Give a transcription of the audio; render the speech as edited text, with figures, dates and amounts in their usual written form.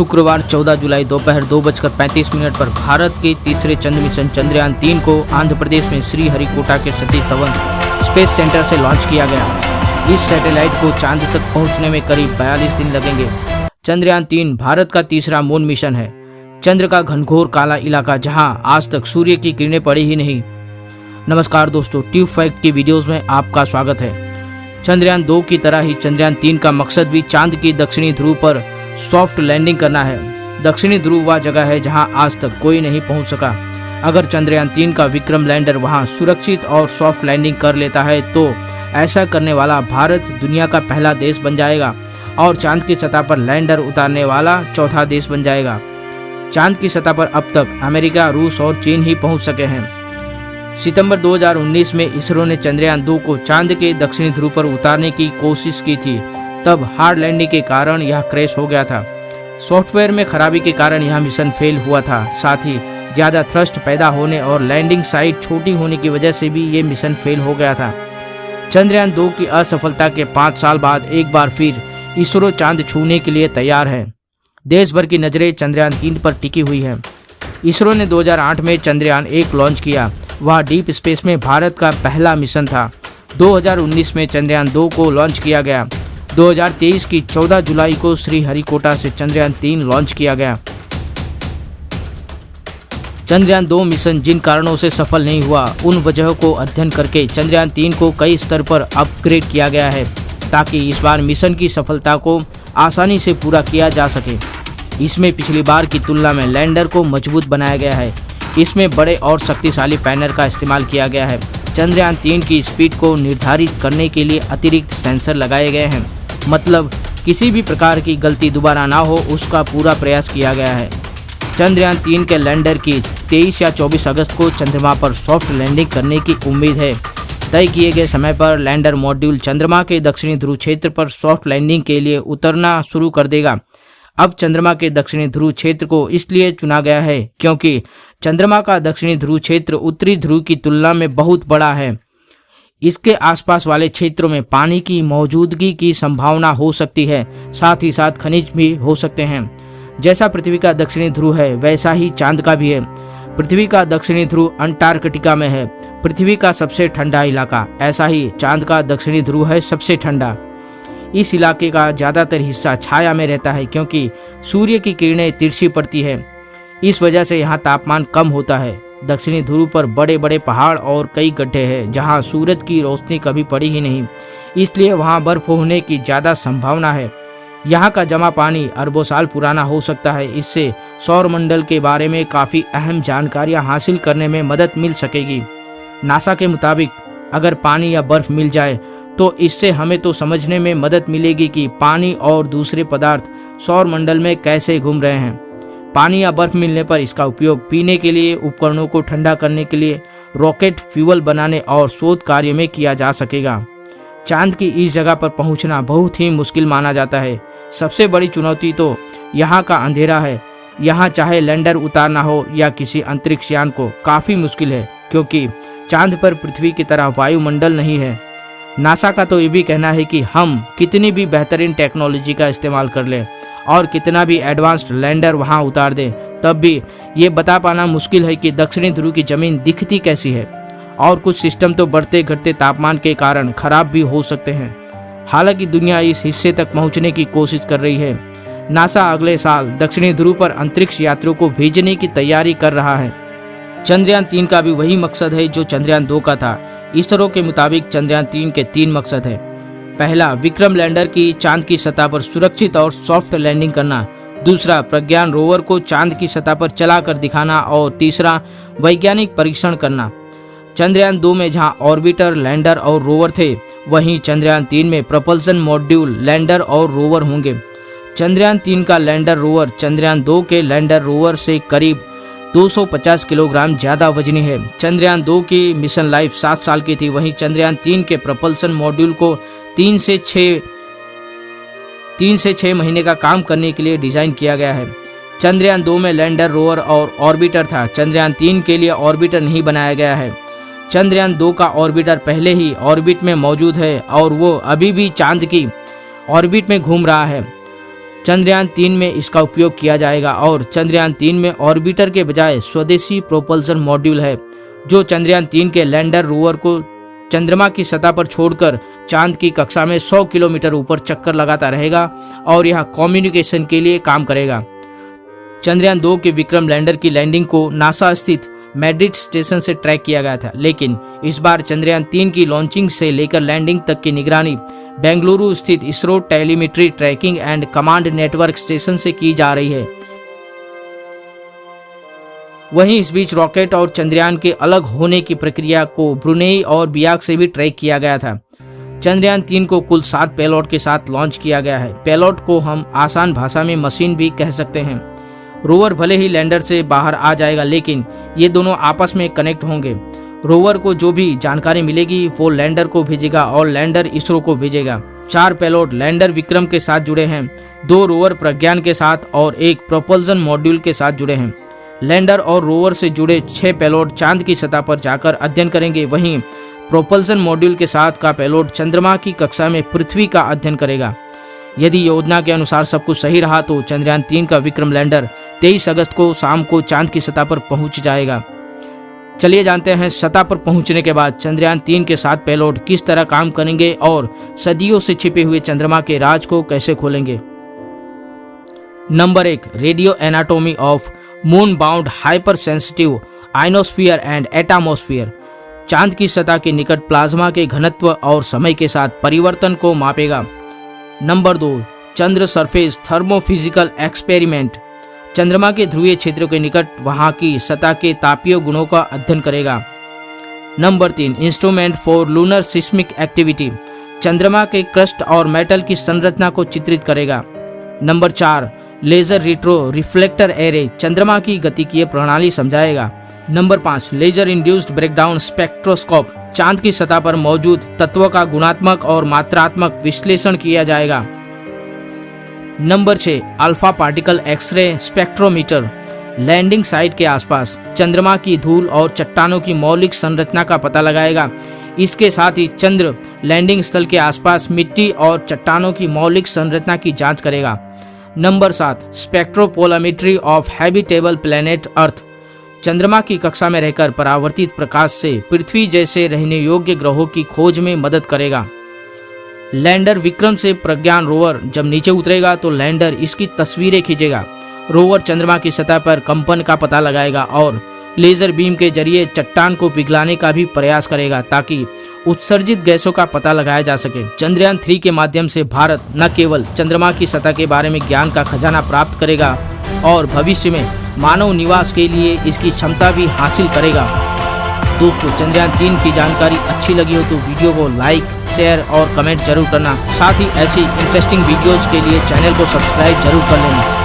शुक्रवार 14 जुलाई दोपहर 2:35 पर भारत के तीसरे चंद्र मिशन चंद्रयान 3 को आंध्र प्रदेश में श्रीहरिकोटा के सतीश धवन स्पेस सेंटर से लॉन्च किया गया। इस सैटेलाइट को चांद तक पहुंचने में करीब 42 दिन लगेंगे। चंद्रयान 3 भारत का तीसरा मून मिशन है। चंद्र का घनघोर काला इलाका जहां आज तक सूर्य की किरणें पड़ी ही नहीं। नमस्कार दोस्तों, ट्यूब फैक्ट की वीडियोस में आपका स्वागत है। चंद्रयान 2 की तरह ही चंद्रयान 3 का मकसद भी चांद की दक्षिणी ध्रुव पर सॉफ्ट लैंडिंग करना है। दक्षिणी ध्रुव वह जगह है जहां आज तक कोई नहीं पहुंच सका। अगर चंद्रयान 3 का विक्रम लैंडर वहां सुरक्षित और सॉफ्ट लैंडिंग कर लेता है तो ऐसा करने वाला भारत दुनिया का पहला देश बन जाएगा और चांद की सतह पर लैंडर उतारने वाला चौथा देश बन जाएगा। चांद की सतह पर अब तक अमेरिका, रूस और चीन ही पहुंच सके हैं। सितंबर 2019 में इसरो ने चंद्रयान 2 को चांद के दक्षिणी ध्रुव पर उतारने की कोशिश की थी। तब हार्ड लैंडिंग के कारण यह क्रैश हो गया था। सॉफ्टवेयर में खराबी के कारण यह मिशन फेल हुआ था। साथ ही ज़्यादा थ्रस्ट पैदा होने और लैंडिंग साइट छोटी होने की वजह से भी ये मिशन फेल हो गया था। चंद्रयान 2 की असफलता के 5 साल बाद एक बार फिर इसरो चांद छूने के लिए तैयार है। देश भर की नज़रें चंद्रयान 3 पर टिकी हुई है। इसरो ने 2008 में चंद्रयान 1 लॉन्च किया। वह डीप स्पेस में भारत का पहला मिशन था। 2019 में चंद्रयान 2 को लॉन्च किया गया। 2023 की 14 जुलाई को श्रीहरिकोटा से चंद्रयान 3 लॉन्च किया गया। चंद्रयान 2 मिशन जिन कारणों से सफल नहीं हुआ उन वजहों को अध्ययन करके चंद्रयान 3 को कई स्तर पर अपग्रेड किया गया है ताकि इस बार मिशन की सफलता को आसानी से पूरा किया जा सके। इसमें पिछली बार की तुलना में लैंडर को मजबूत बनाया गया है। इसमें बड़े और शक्तिशाली पैनल का इस्तेमाल किया गया है। चंद्रयान 3 की स्पीड को निर्धारित करने के लिए अतिरिक्त सेंसर लगाए गए हैं। मतलब किसी भी प्रकार की गलती दोबारा ना हो उसका पूरा प्रयास किया गया है। चंद्रयान 3 के लैंडर की 23 या 24 अगस्त को चंद्रमा पर सॉफ्ट लैंडिंग करने की उम्मीद है। तय किए गए समय पर लैंडर मॉड्यूल चंद्रमा के दक्षिणी ध्रुव क्षेत्र पर सॉफ्ट लैंडिंग के लिए उतरना शुरू कर देगा। अब चंद्रमा के दक्षिणी ध्रुव क्षेत्र को इसलिए चुना गया है क्योंकि चंद्रमा का दक्षिणी ध्रुव क्षेत्र उत्तरी ध्रुव की तुलना में बहुत बड़ा है। इसके आसपास वाले क्षेत्रों में पानी की मौजूदगी की संभावना हो सकती है। साथ ही साथ खनिज भी हो सकते हैं। जैसा पृथ्वी का दक्षिणी ध्रुव है वैसा ही चांद का भी है। पृथ्वी का दक्षिणी ध्रुव अंटार्कटिका में है, पृथ्वी का सबसे ठंडा इलाका। ऐसा ही चांद का दक्षिणी ध्रुव है सबसे ठंडा। इस इलाके का ज़्यादातर हिस्सा छाया में रहता है क्योंकि सूर्य की किरणें तिरछी पड़ती है। इस वजह से यहाँ तापमान कम होता है। दक्षिणी ध्रुव पर बड़े बड़े पहाड़ और कई गड्ढे हैं जहाँ सूरज की रोशनी कभी पड़ी ही नहीं, इसलिए वहाँ बर्फ होने की ज़्यादा संभावना है। यहाँ का जमा पानी अरबों साल पुराना हो सकता है। इससे सौरमंडल के बारे में काफ़ी अहम जानकारियाँ हासिल करने में मदद मिल सकेगी। नासा के मुताबिक अगर पानी या बर्फ मिल जाए तो इससे हमें तो समझने में मदद मिलेगी कि पानी और दूसरे पदार्थ सौरमंडल में कैसे घूम रहे हैं। पानी या बर्फ मिलने पर इसका उपयोग पीने के लिए, उपकरणों को ठंडा करने के लिए, रॉकेट फ्यूल बनाने और शोध कार्य में किया जा सकेगा। चांद की इस जगह पर पहुंचना बहुत ही मुश्किल माना जाता है। सबसे बड़ी चुनौती तो यहाँ का अंधेरा है। यहाँ चाहे लैंडर उतारना हो या किसी अंतरिक्ष यान को काफ़ी मुश्किल है क्योंकि चांद पर पृथ्वी की तरह वायुमंडल नहीं है। नासा का तो ये भी कहना है कि हम कितनी भी बेहतरीन टेक्नोलॉजी का इस्तेमाल कर लें और कितना भी एडवांस्ड लैंडर वहां उतार दें, तब भी ये बता पाना मुश्किल है कि दक्षिणी ध्रुव की ज़मीन दिखती कैसी है। और कुछ सिस्टम तो बढ़ते घटते तापमान के कारण खराब भी हो सकते हैं। हालांकि दुनिया इस हिस्से तक पहुंचने की कोशिश कर रही है। नासा अगले साल दक्षिणी ध्रुव पर अंतरिक्ष यात्रियों को भेजने की तैयारी कर रहा है। चंद्रयान 3 का भी वही मकसद है जो चंद्रयान 2 का था। इसरो के मुताबिक चंद्रयान 3 के 3 मकसद है। पहला, विक्रम लैंडर की चांद की सतह पर सुरक्षित और सॉफ्ट लैंडिंग करना। दूसरा, प्रज्ञान रोवर को चांद की सतह पर चलाकर दिखाना। और तीसरा, वैज्ञानिक परीक्षण करना। चंद्रयान 2 में जहां ऑर्बिटर, लैंडर और रोवर थे, वहीं चंद्रयान 3 में प्रपल्सन मॉड्यूल, लैंडर और रोवर होंगे। चंद्रयान 3 का लैंडर रोवर चंद्रयान 2 के लैंडर रोवर से करीब 250 किलोग्राम ज़्यादा वजनी है। चंद्रयान 2 की मिशन लाइफ 7 साल की थी, वहीं चंद्रयान 3 के प्रपल्सन मॉड्यूल को 3 से 6 महीने का काम करने के लिए डिज़ाइन किया गया है। चंद्रयान 2 में लैंडर, रोवर और ऑर्बिटर था। चंद्रयान 3 के लिए ऑर्बिटर नहीं बनाया गया है। चंद्रयान 2 का ऑर्बिटर पहले ही ऑर्बिट में मौजूद है और वो अभी भी चांद की ऑर्बिट में घूम रहा है। चंद्रयान 3 में इसका उपयोग किया जाएगा और चंद्रयान 3 में ऑर्बिटर के बजाय स्वदेशी प्रोपल्सन मॉड्यूल है जो चंद्रयान 3 के लैंडर रोवर को चंद्रमा की सतह पर छोड़कर चांद की कक्षा में 100 किलोमीटर ऊपर चक्कर लगाता रहेगा और यह कम्युनिकेशन के लिए काम करेगा। चंद्रयान 2 के विक्रम लैंडर की लैंडिंग को नासा स्थित मैड्रिड स्टेशन से ट्रैक किया गया था, लेकिन इस बार चंद्रयान 3 की लॉन्चिंग से लेकर लैंडिंग तक की निगरानी बेंगलुरु स्थित ISRO telemetry tracking and command network station से की जा रही है। वहीं इस बीच रॉकेट और चंद्रयान के अलग होने की प्रक्रिया को ब्रुनेई और बियाक से भी ट्रैक किया गया था। चंद्रयान 3 को कुल 7 पेलोड के साथ लॉन्च किया गया है। पेलोड को हम आसान भाषा में मशीन भी कह सकते हैं। रोवर भले ही लैंडर से बाहर आ जाएगा, लेकिन ये दोनों आपस में कनेक्ट होंगे। रोवर को जो भी जानकारी मिलेगी वो लैंडर को भेजेगा और लैंडर इसरो को भेजेगा। 4 पेलोड लैंडर विक्रम के साथ जुड़े हैं, 2 रोवर प्रज्ञान के साथ और 1 प्रोपल्सन मॉड्यूल के साथ जुड़े हैं। लैंडर और रोवर से जुड़े 6 पेलोड चांद की सतह पर जाकर अध्ययन करेंगे, वहीं प्रोपल्सन मॉड्यूल के साथ का पेलोड चंद्रमा की कक्षा में पृथ्वी का अध्ययन करेगा। यदि योजना के अनुसार सब कुछ सही रहा तो चंद्रयान 3 का विक्रम लैंडर 23 अगस्त को शाम को चांद की सतह पर पहुंच जाएगा। चलिए जानते हैं सतह पर पहुंचने के बाद चंद्रयान 3 के 7 पेलोड किस तरह काम करेंगे और सदियों से छिपे हुए चंद्रमा के राज को कैसे खोलेंगे। Number 1, radio anatomy of moon bound hyper sensitive ionosphere and atmosphere. चांद की सतह के निकट प्लाज्मा के घनत्व और समय के साथ परिवर्तन को मापेगा। नंबर 2, चंद्र सरफेस थर्मोफिजिकल एक्सपेरिमेंट। चंद्रमा के ध्रुवीय क्षेत्र के निकट वहां की सतह के तापीय गुणों का अध्ययन करेगा। Number 3, instrument for lunar seismic activity. चंद्रमा के क्रस्ट और मेटल की संरचना को चित्रित करेगा। Number 4, laser retro reflector array. चंद्रमा की गतिकीय प्रणाली समझाएगा। Number 5, laser induced breakdown spectroscope. चांद की सतह पर मौजूद तत्वों का गुणात्मक और मात्रात्मक विश्लेषण किया जाएगा। Number 6, alpha particle x-ray spectrometer. Landing site के आसपास चंद्रमा की धूल और चट्टानों की मौलिक संरचना का पता लगाएगा। इसके साथ ही चंद्र लैंडिंग स्थल के आसपास मिट्टी और चट्टानों की मौलिक संरचना की जांच करेगा। Number 7, स्पेक्ट्रोपोलामेट्री of habitable planet earth. चंद्रमा की कक्षा में रहकर परावर्तित प्रकाश से पृथ्वी जैसे रहने योग्य ग्रहों की खोज में मदद करेगा। लैंडर विक्रम से प्रज्ञान रोवर जब नीचे उतरेगा तो लैंडर इसकी तस्वीरें खींचेगा। रोवर चंद्रमा की सतह पर कंपन का पता लगाएगा और लेजर बीम के जरिए चट्टान को पिघलाने का भी प्रयास करेगा ताकि उत्सर्जित गैसों का पता लगाया जा सके। चंद्रयान 3 के माध्यम से भारत न केवल चंद्रमा की सतह के बारे में ज्ञान का खजाना प्राप्त करेगा और भविष्य में मानव निवास के लिए इसकी क्षमता भी हासिल करेगा। दोस्तों, चंद्रयान 3 की जानकारी अच्छी लगी हो तो वीडियो को लाइक, शेयर और कमेंट जरूर करना। साथ ही ऐसी इंटरेस्टिंग वीडियोज के लिए चैनल को सब्सक्राइब जरूर कर लेना।